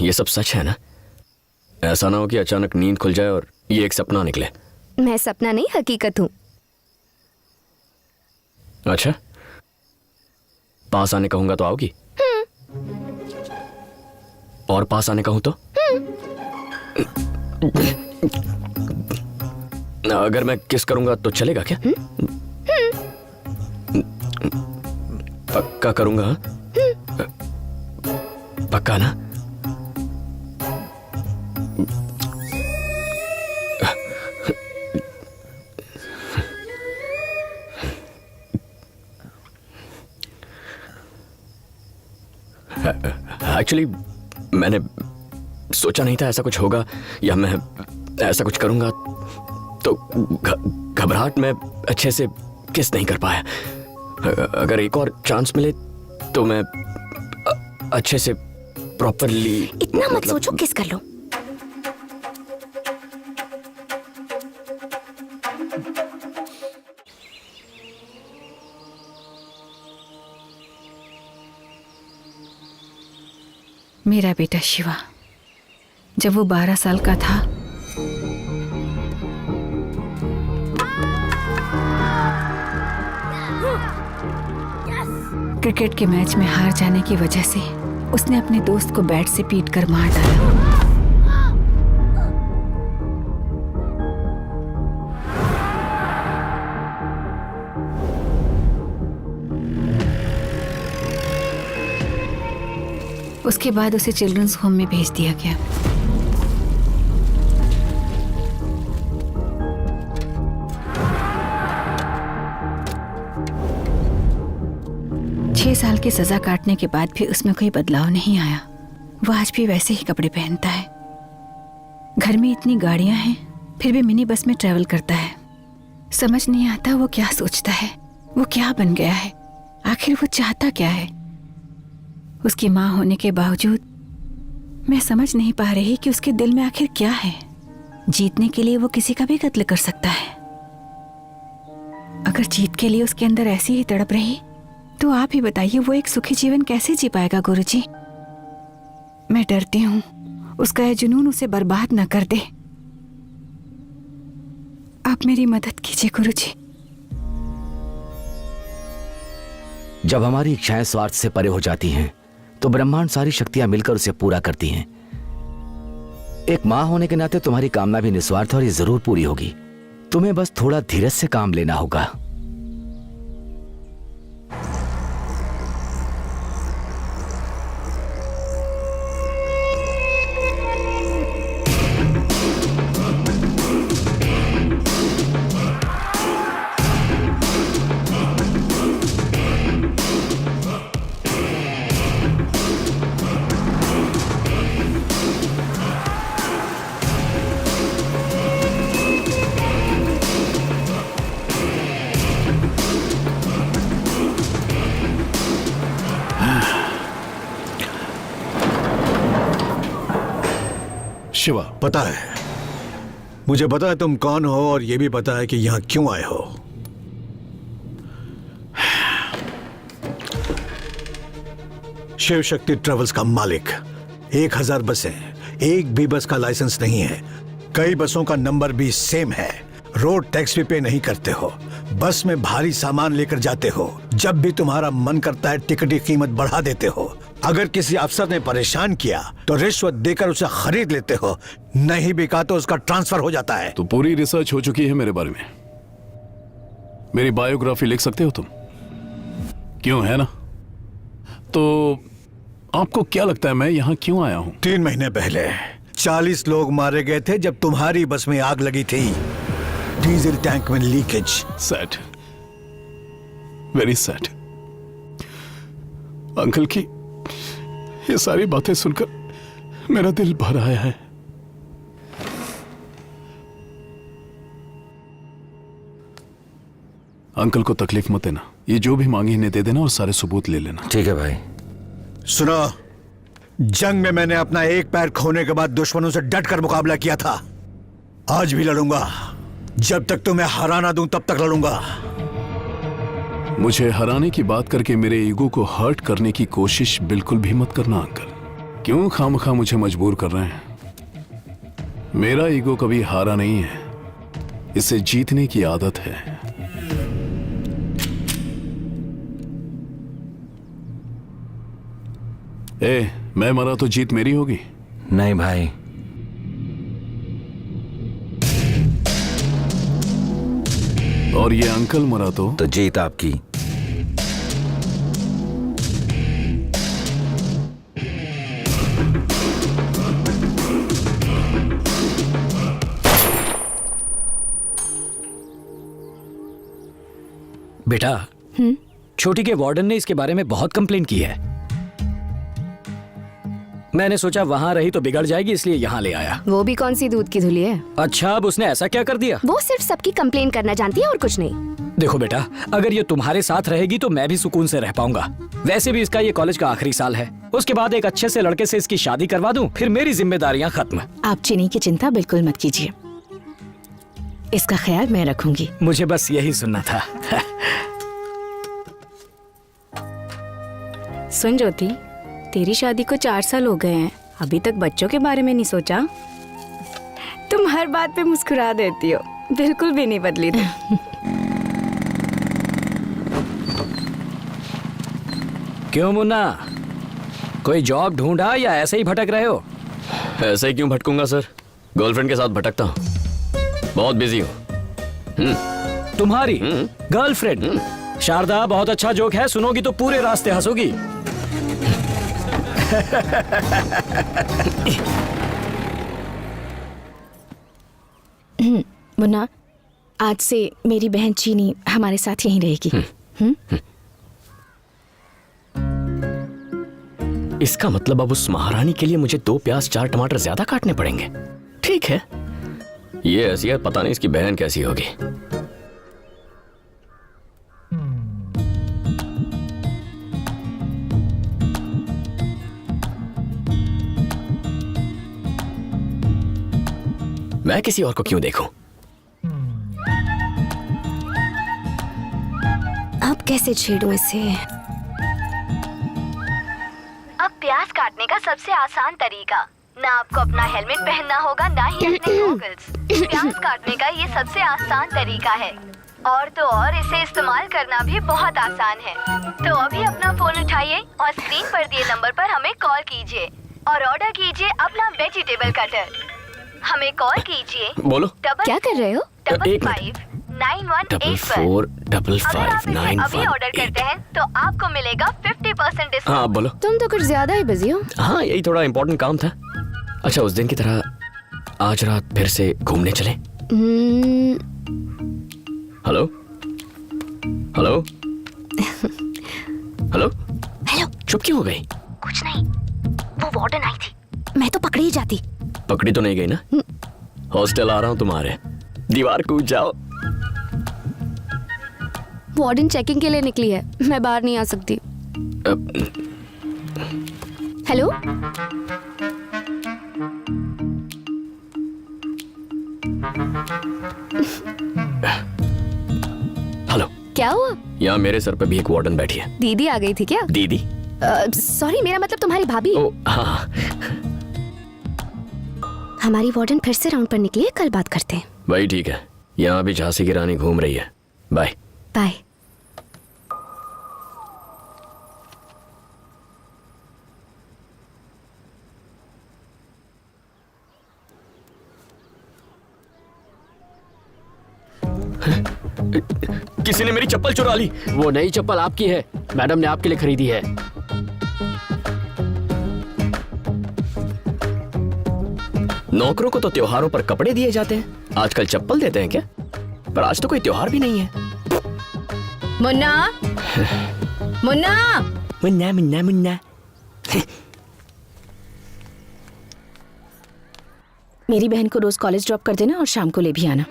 ये सब सच है ना? ऐसा ना हो कि अचानक नींद खुल जाए और ये एक सपना निकले। मैं सपना नहीं, हकीकत हूँ। अच्छा, पास आने कहूंगा तो आओगी? और पास आने कहूं तो? अगर मैं किस करूंगा तो चलेगा क्या? पक्का करूंगा? पक्का ना? एक्चुअली मैंने सोचा नहीं था ऐसा कुछ होगा या मैं ऐसा कुछ करूंगा, तो घबराहट में अच्छे से किस नहीं कर पाया। अगर एक और चांस मिले तो मैं अच्छे से प्रॉपरली। इतना मत सोचो, किस कर लो। मेरा बेटा शिवा जब वो 12 साल का था क्रिकेट के मैच में हार जाने की वजह से उसने अपने दोस्त को बैट से पीटकर मार डाला। उसके बाद उसे चिल्ड्रंस होम में भेज दिया गया। छह साल की सजा काटने के बाद भी उसमें कोई बदलाव नहीं आया। वो आज भी वैसे ही कपड़े पहनता है। घर में इतनी गाड़ियां हैं फिर भी मिनी बस में ट्रैवल करता है। समझ नहीं आता वो क्या सोचता है, वो क्या बन गया है, आखिर वो चाहता क्या है। उसकी माँ होने के बावजूद मैं समझ नहीं पा रही कि उसके दिल में आखिर क्या है। जीतने के लिए वो किसी का भी कत्ल कर सकता है। अगर जीत के लिए उसके अंदर ऐसी ही तड़प रही तो आप ही बताइए वो एक सुखी जीवन कैसे जी पाएगा गुरुजी। मैं डरती हूँ उसका यह जुनून उसे बर्बाद न कर दे। आप मेरी मदद कीजिए गुरुजी। जब हमारी इच्छाएं स्वार्थ से परे हो जाती हैं तो ब्रह्मांड सारी शक्तियां मिलकर उसे पूरा करती हैं। एक मां होने के नाते तुम्हारी कामना भी निस्वार्थ और ये जरूर पूरी होगी। तुम्हें बस थोड़ा धीरज से काम लेना होगा। शिवा, पता है, मुझे पता है तुम कौन हो और यह भी पता है कि यहां क्यों आए हो। शिव शक्ति ट्रेवल्स का मालिक। 1000 बसें, एक भी बस का लाइसेंस नहीं है। कई बसों का नंबर भी सेम है। रोड टैक्स भी पे नहीं करते हो। बस में भारी सामान लेकर जाते हो। जब भी तुम्हारा मन करता है टिकट की कीमत बढ़ा देते हो। अगर किसी अफसर ने परेशान किया तो रिश्वत देकर उसे खरीद लेते हो। नहीं बिका तो उसका ट्रांसफर हो जाता है। तो पूरी रिसर्च हो चुकी है मेरे बारे में। मेरी बायोग्राफी लिख सकते हो तुम, क्यों है ना? तो आपको क्या लगता है मैं यहां क्यों आया हूं? 3 महीने पहले 40 लोग मारे गए थे जब तुम्हारी बस में आग लगी थी। डीजल टैंक में leakage. Sad, very sad. Uncle की ये सारी बातें सुनकर मेरा दिल भर आया है। अंकल को तकलीफ मत देना। ये जो भी मांगे इन्हें दे देना और सारे सबूत ले लेना। ठीक है भाई। सुनो, जंग में मैंने अपना एक पैर खोने के बाद दुश्मनों से डटकर मुकाबला किया था। आज भी लड़ूंगा। जब तक तुम्हें हरा ना दूं तब तक लड़ूंगा। मुझे हराने की बात करके मेरे ईगो को हर्ट करने की कोशिश बिल्कुल भी मत करना अंकल। क्यों खामखा मुझे मजबूर कर रहे हैं? मेरा ईगो कभी हारा नहीं है, इसे जीतने की आदत है। मैं मरा तो जीत मेरी होगी। नहीं भाई, और ये अंकल मरा तो जीत आपकी। बेटा, छोटी के वार्डन ने इसके बारे में बहुत कंप्लेन की है। मैंने सोचा वहां रही तो बिगड़ जाएगी, इसलिए यहाँ ले आया। वो भी कौन सी दूध की धुली है? अच्छा, अब उसने ऐसा क्या कर दिया? वो सिर्फ सबकी कंप्लेन करना जानती है और कुछ नहीं। देखो बेटा, अगर ये तुम्हारे साथ रहेगी तो मैं भी सुकून से रह पाऊंगा। वैसे भी इसका ये कॉलेज का आखिरी साल है। उसके बाद एक अच्छे से लड़के से इसकी शादी करवा दूं, फिर मेरी जिम्मेदारियां खत्म। आप चीनी की चिंता बिल्कुल मत कीजिए, इसका ख्याल मैं रखूंगी। मुझे बस यही सुनना था। सुन ज्योति, तेरी शादी को 4 साल हो गए हैं, अभी तक बच्चों के बारे में नहीं सोचा? तुम हर बात पे मुस्कुरा देती हो, बिल्कुल भी नहीं बदली तुम। क्यों मुन्ना, कोई जॉब ढूंढा या ऐसे ही भटक रहे हो? ऐसे ही क्यों भटकूंगा सर, गर्लफ्रेंड के साथ भटकता हूँ, बहुत बिजी हूँ। तुम्हारी गर्लफ्रेंड? शारदा, बहुत अच्छा जोक है, सुनोगी तो पूरे रास्ते हंसोगी। मुन्ना, आज से मेरी बहन चीनी हमारे साथ यहीं रहेगी। इसका मतलब अब उस महारानी के लिए मुझे 2 प्याज 4 टमाटर ज्यादा काटने पड़ेंगे। ठीक है, ये ऐसी है, पता नहीं इसकी बहन कैसी होगी। मैं किसी और को क्यों देखूं? अब कैसे छेड़ूं इसे? अब प्याज काटने का सबसे आसान तरीका, ना आपको अपना हेलमेट पहनना होगा, ना ही अपने गॉगल्स। प्याज काटने का ये सबसे आसान तरीका है, और तो और इसे इस्तेमाल करना भी बहुत आसान है। तो अभी अपना फोन उठाइए और स्क्रीन पर दिए नंबर पर हमें कॉल कीजिए और ऑर्डर कीजिए अपना वेजिटेबल कटर। हमें कॉल कीजिए। बोलो। क्या कर रहे हो? 559184 अभी ऑर्डर करते हैं तो आपको मिलेगा 50% डिस्काउंट। हाँ बोलो। तुम तो कुछ ज्यादा ही बिजी हो। हाँ, यही थोड़ा इम्पोर्टेंट काम था। अच्छा, उस दिन की तरह आज रात फिर से घूमने चले? हेलो हेलो हेलो हेलो, चुप क्यों हो गई? कुछ नहीं, वो वार्डन आई थी, मैं तो पकड़ी ही जाती। पकड़ी तो नहीं गई ना? हॉस्टल आ रहा हूँ तुम्हारे, दीवार कूद जाओ। वार्डन चेकिंग के लिए निकली है, मैं बाहर नहीं आ सकती। हेलो, हेलो, क्या हुआ? यहाँ मेरे सर पे भी एक वार्डन बैठी है। दीदी आ गई थी क्या? दीदी? सॉरी, मेरा मतलब तुम्हारी भाभी। ओ हाँ। हमारी वार्डन फिर से राउंड पर निकली है, कल बात करते हैं। भाई ठीक है, यहाँ भी झांसी की रानी घूम रही है। Bye bye. किसी ने मेरी चप्पल चुरा ली। वो नई चप्पल आपकी है, मैडम ने आपके लिए खरीदी है। नौकरों को तो त्योहारों पर कपड़े दिए जाते हैं, आजकल चप्पल देते हैं क्या? पर आज तो कोई त्योहार भी नहीं है। मुन्ना, मुन्ना, मुन्ना मुन्ना मुन्ना। मेरी बहन को रोज कॉलेज ड्रॉप कर देना और शाम को ले भी आना।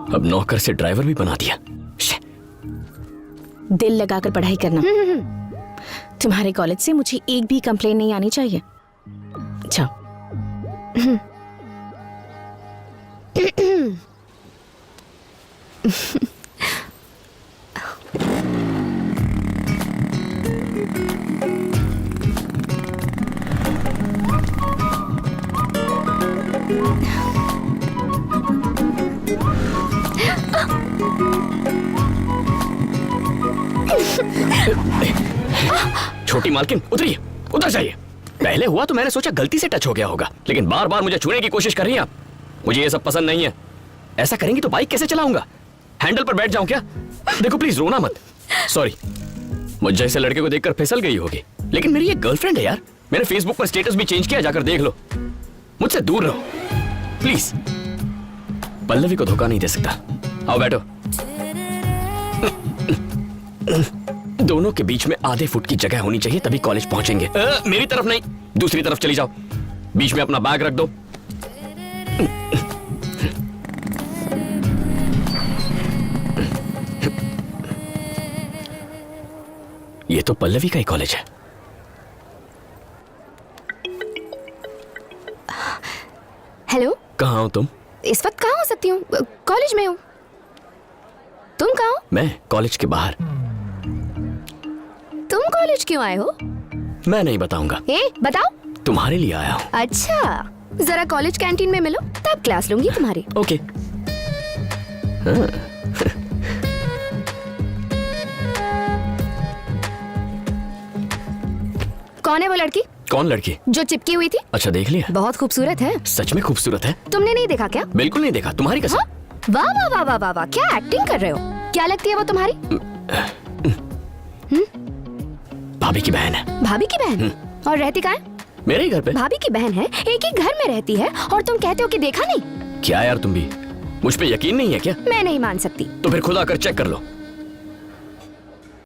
अब नौकर से ड्राइवर भी बना दिया। दिल लगाकर पढ़ाई करना। तुम्हारे कॉलेज से मुझे एक भी कंप्लेन नहीं आनी चाहिए। जाओ। छोटी मालकिन उतरिए, उतर जाइए। पहले हुआ तो मैंने सोचा गलती से टच हो गया होगा, लेकिन बार बार मुझे छूने की कोशिश कर रही हैं आप। मुझे ये सब पसंद नहीं है। ऐसा करेंगी तो बाइक कैसे चलाऊंगा? हैंडल पर बैठ जाऊं क्या? देखो प्लीज रोना मत। सॉरी, मुझ जैसे लड़के को देखकर फिसल गई होगी, लेकिन मेरी एक गर्लफ्रेंड है यार। मैंने फेसबुक पर स्टेटस भी चेंज किया, जाकर देख लो। मुझसे दूर रहो प्लीज। पल्लवी को धोखा नहीं दे सकता। आओ बैठो। दोनों के बीच में आधे फुट की जगह होनी चाहिए, तभी कॉलेज पहुंचेंगे। मेरी तरफ नहीं, दूसरी तरफ चली जाओ। बीच में अपना बैग रख दो। ये तो पल्लवी का ही कॉलेज है। हेलो, कहाँ हो तुम? इस वक्त कहाँ हो सकती हूँ? कॉलेज में हूँ। तुम कहाँ हो? मैं कॉलेज के बाहर। तुम कॉलेज क्यों आए हो? मैं नहीं बताऊंगा। बताओ। तुम्हारे लिए आया हूँ। अच्छा, जरा कॉलेज कैंटीन में मिलो, तब क्लास लूंगी तुम्हारी। ओके। कौन है वो लड़की? कौन लड़की? जो चिपकी हुई थी। अच्छा, देख लिया? बहुत खूबसूरत है। सच में खूबसूरत है? तुमने नहीं देखा क्या? बिल्कुल नहीं देखा, तुम्हारी कसम। वाह वाह वाह वाह वाह वाह, क्या एक्टिंग कर रहे हो? क्या लगती है वो तुम्हारी? भाभी की बहन है। भाभी की बहन? और रहती कहाँ है? मेरे ही घर पे। भाभी की बहन है, एक ही घर में रहती है, और तुम कहते हो कि देखा नहीं? क्या यार, तुम भी मुझ पे यकीन नहीं है क्या? मैं नहीं मान सकती। तो फिर खुद आकर चेक कर लो।